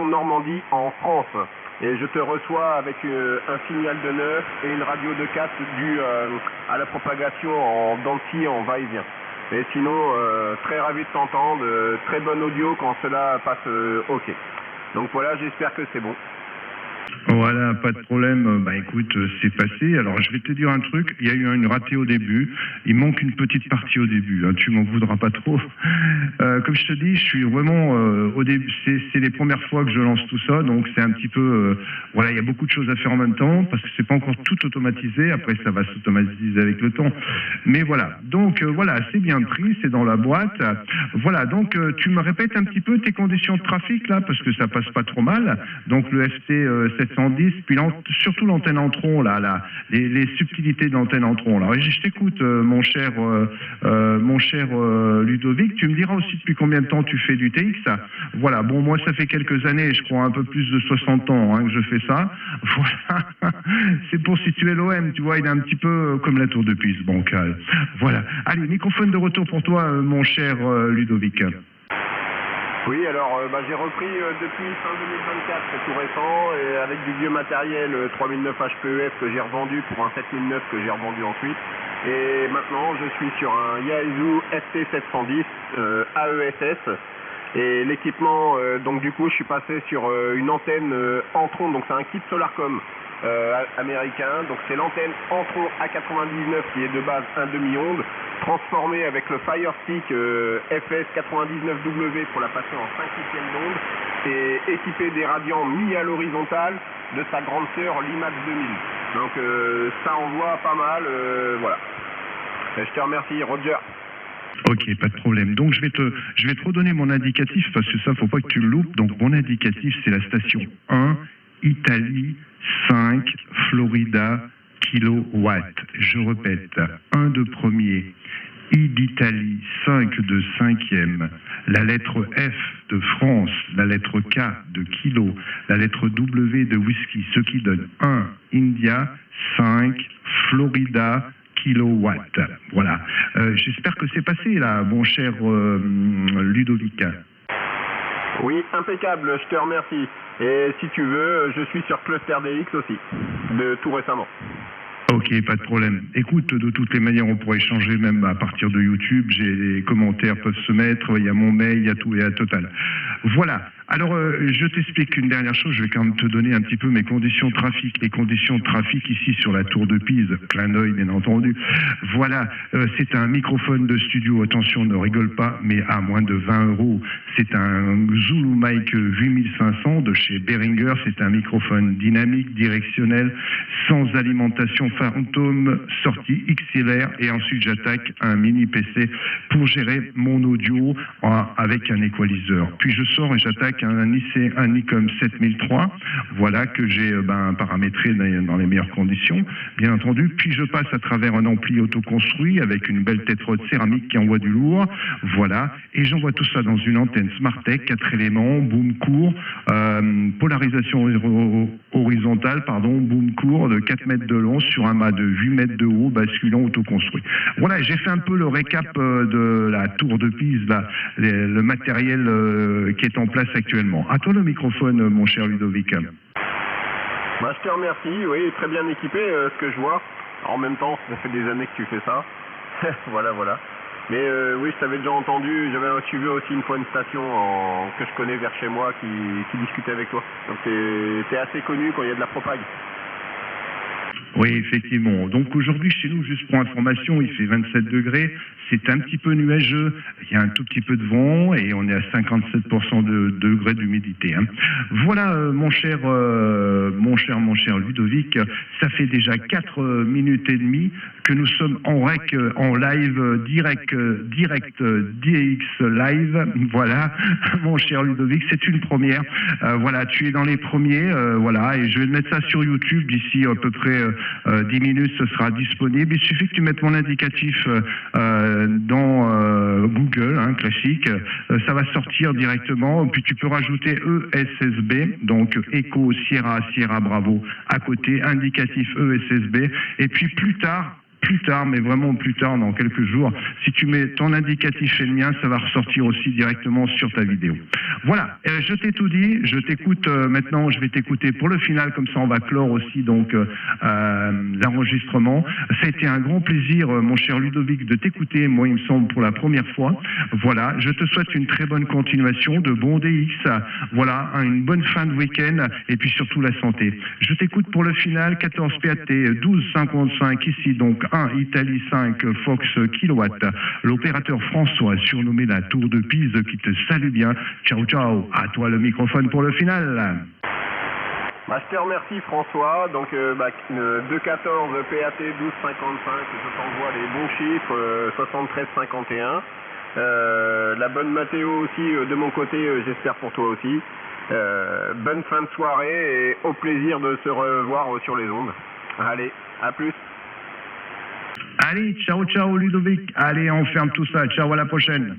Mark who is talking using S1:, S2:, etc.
S1: Normandie en France. Et je te reçois avec un signal de 9 et une radio de 4 due à la propagation en dents de scie, en va-et-vient. Et sinon, très ravi de t'entendre, très bon audio quand cela passe OK. Donc voilà, j'espère que c'est bon.
S2: Voilà, pas de problème. Bah écoute, c'est passé. Alors je vais te dire un truc, il y a eu une ratée au début, il manque une petite partie au début, hein. Tu m'en voudras pas trop. Comme je te dis, je suis vraiment au début, c'est les premières fois que je lance tout ça, donc c'est un petit peu, voilà, il y a beaucoup de choses à faire en même temps, parce que c'est pas encore tout automatisé, après ça va s'automatiser avec le temps. Mais voilà, donc voilà, c'est bien pris, c'est dans la boîte. Voilà, donc tu me répètes un petit peu tes conditions de trafic là, parce que ça passe pas trop mal. Donc le FT 710, puis surtout l'antenne en tronc, là, les subtilités de l'antenne en tronc. Alors, je t'écoute, mon cher Ludovic, tu me diras aussi depuis combien de temps tu fais du TX. Voilà, bon, moi, ça fait quelques années, je crois un peu plus de 60 ans que je fais ça. Voilà, c'est pour situer l'OM, tu vois, il est un petit peu comme la tour de Pise bancale. Voilà, allez, microphone de retour pour toi, mon cher Ludovic.
S1: Oui, alors j'ai repris depuis fin 2024, c'est tout récent, et avec du vieux matériel 3009 HPEF que j'ai revendu pour un 7009 que j'ai revendu ensuite. Et maintenant, je suis sur un Yaesu FT710 AESS. Et l'équipement, donc du coup, je suis passé sur une antenne Antron, donc c'est un kit Solarcom américain. Donc c'est l'antenne Antron A99 qui est de base 1 demi-onde, transformée avec le Firestick FS99W pour la passer en 5/8 d'onde et équipée des radians mis à l'horizontale de sa grande sœur l'IMAX 2000. Donc ça envoie pas mal, voilà. Et je te remercie, Roger.
S2: Ok, pas de problème. Donc je vais te redonner mon indicatif parce que ça, faut pas que tu le loupes. Donc mon indicatif, c'est la station 1, Italie, 5, Florida, kilowatt. Je répète, 1 de premier, I d'Italie, 5 de cinquième, la lettre F de France, la lettre K de kilo, la lettre W de whisky, ce qui donne 1, India, 5, Florida, kilowatt. Voilà. J'espère que c'est passé là, mon cher Ludovic.
S1: Oui, impeccable, je te remercie. Et si tu veux, je suis sur Cluster DX aussi, de tout récemment.
S2: Ok, pas de problème. Écoute, de toutes les manières, on pourrait échanger même à partir de YouTube. Les commentaires peuvent se mettre, il y a mon mail, il y a tout et à total. Voilà. Alors, je t'explique une dernière chose. Je vais quand même te donner un petit peu mes conditions de trafic. Les conditions de trafic ici sur la tour de Pise, clin d'œil bien entendu. Voilà, c'est un microphone de studio. Attention, ne rigole pas, mais à moins de 20 €. C'est un Zulu Mic 8500 de chez Behringer. C'est un microphone dynamique, directionnel, sans alimentation fantôme, sortie XLR. Et ensuite, j'attaque un mini PC pour gérer mon audio avec un équaliseur. Puis je sors et j'attaque un Nikon 7003, voilà, que j'ai paramétré dans les meilleures conditions, bien entendu. Puis je passe à travers un ampli autoconstruit avec une belle tétrode céramique qui envoie du lourd, voilà, et j'envoie tout ça dans une antenne Smartech, 4 éléments, boom court, polarisation horizontale, boom court de 4 mètres de long sur un mât de 8 mètres de haut, basculant autoconstruit. Voilà, j'ai fait un peu le récap de la tour de Pise, là, le matériel qui est en place actuellement. À toi le microphone, mon cher Ludovic.
S1: Je te remercie, oui, très bien équipé, ce que je vois. En même temps, ça fait des années que tu fais ça. voilà. Mais oui, je t'avais déjà entendu, j'avais suivi aussi une fois une station que je connais vers chez moi qui discutait avec toi. Donc t'es assez connu quand il y a de la propague.
S2: Oui, effectivement. Donc aujourd'hui, chez nous, juste pour information, il fait 27 degrés. C'est un petit peu nuageux. Il y a un tout petit peu de vent et on est à 57% de degrés d'humidité. Voilà, mon cher Ludovic, ça fait déjà 4 minutes et demie que nous sommes en live, direct DX live. Voilà, mon cher Ludovic, c'est une première. Voilà, tu es dans les premiers. Voilà, et je vais mettre ça sur YouTube d'ici à peu près 10 minutes, ce sera disponible. Il suffit que tu mettes mon indicatif dans Google, classique. Ça va sortir directement. Puis tu peux rajouter ESSB, donc Echo Sierra Bravo à côté, indicatif ESSB. Et puis plus tard, plus tard, mais vraiment plus tard, dans quelques jours. Si tu mets ton indicatif et le mien, ça va ressortir aussi directement sur ta vidéo. Voilà, je t'ai tout dit, je t'écoute maintenant, je vais t'écouter pour le final, comme ça on va clore aussi donc l'enregistrement. Ça a été un grand plaisir, mon cher Ludovic, de t'écouter, moi il me semble pour la première fois. Voilà, je te souhaite une très bonne continuation, de bons DX, voilà, une bonne fin de week-end et puis surtout la santé. Je t'écoute pour le final, 14 PAT, 12,55 ici, donc 1 Italie 5 Fox Kilowatt. L'opérateur François, surnommé la Tour de Pise, qui te salue bien. Ciao, ciao. À toi le microphone pour le final.
S1: Bah, je te remercie François, donc 2,14 PAT 12,55, je t'envoie les bons chiffres, 73,51. La bonne météo aussi de mon côté, j'espère pour toi aussi. Bonne fin de soirée et au plaisir de se revoir sur les ondes. Allez, à plus.
S2: Allez, ciao, ciao Ludovic. Allez, on ferme tout ça. Ciao, à la prochaine.